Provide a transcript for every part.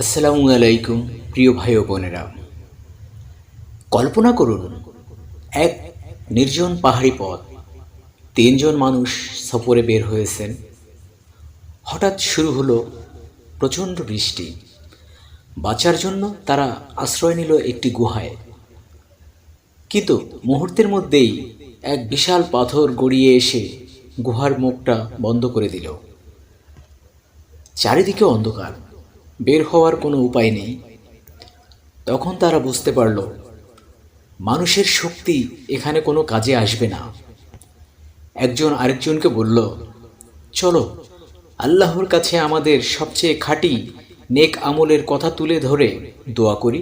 আসসালামু আলাইকুম প্রিয় ভাই ও বোনেরা। কল্পনা করুন, এক নির্জন পাহাড়ি পথ, তিনজন মানুষ সফরে বের হয়েছেন। হঠাৎ শুরু হলো প্রচণ্ড বৃষ্টি। বাঁচার জন্য তারা আশ্রয় নিল একটি গুহায়। কিন্তু মুহূর্তের মধ্যেই এক বিশাল পাথর গড়িয়ে এসে গুহার মুখটা বন্ধ করে দিল। চারিদিকে অন্ধকার, বের হওয়ার কোনো উপায় নেই। তখন তারা বুঝতে পারল মানুষের শক্তি এখানে কোনো কাজে আসবে না। একজন আরেকজনকে বলল, চলো আল্লাহর কাছে আমাদের সবচেয়ে খাঁটি নেক আমলের কথা তুলে ধরে দোয়া করি।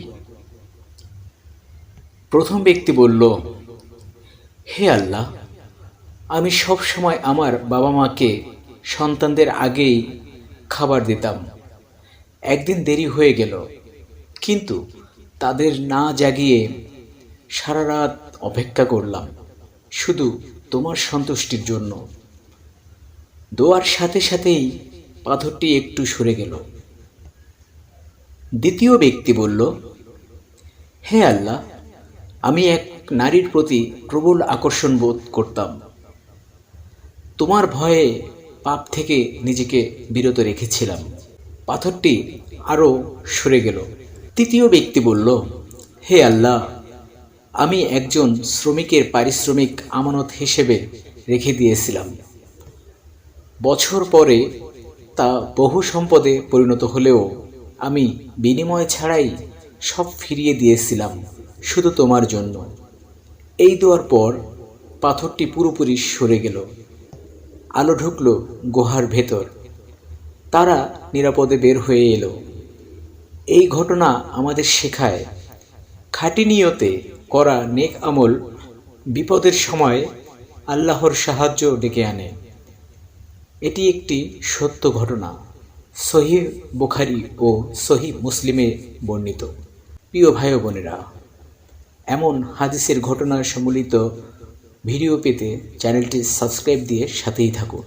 প্রথম ব্যক্তি বলল, হে আল্লাহ, আমি সব সময় আমার বাবা মাকে সন্তানদের আগেই খাবার দিতাম। একদিন দেরি হয়ে গেল, কিন্তু তাদের না জাগিয়ে সারা রাত অপেক্ষা করলাম শুধু তোমার সন্তুষ্টির জন্য। দোয়ার সাথে সাথেই পাথরটি একটু সরে গেল। দ্বিতীয় ব্যক্তি বলল, হে আল্লাহ, আমি এক নারীর প্রতি প্রবল আকর্ষণ বোধ করতাম। তোমার ভয়ে পাপ থেকে নিজেকে বিরত রেখেছিলাম। পাথরটি আরও সরে গেল। তৃতীয় ব্যক্তি বলল, হে আল্লাহ, আমি একজন শ্রমিকের পারিশ্রমিক আমানত হিসেবে রেখে দিয়েছিলাম। বছর পরে তা বহু সম্পদে পরিণত হলেও আমি বিনিময় ছাড়াই সব ফিরিয়ে দিয়েছিলাম শুধু তোমার জন্য। এই দোয়ার পর পাথরটি পুরোপুরি সরে গেল। আলো ঢুকল গুহার ভেতর। তারা নিরাপদে বের হয়ে এলো। এই ঘটনা আমাদের শেখায়, খাঁটি নিয়তে করা নেক আমল বিপদের সময় আল্লাহর সাহায্য ডেকে আনে। এটি একটি সত্য ঘটনা, সহিহ বুখারী ও সহিহ মুসলিমে বর্ণিত। প্রিয় ভাই ও বোনেরা, এমন হাদিসের ঘটনা সম্বলিত ভিডিও পেতে চ্যানেলটি সাবস্ক্রাইব দিয়ে সাথেই থাকুন।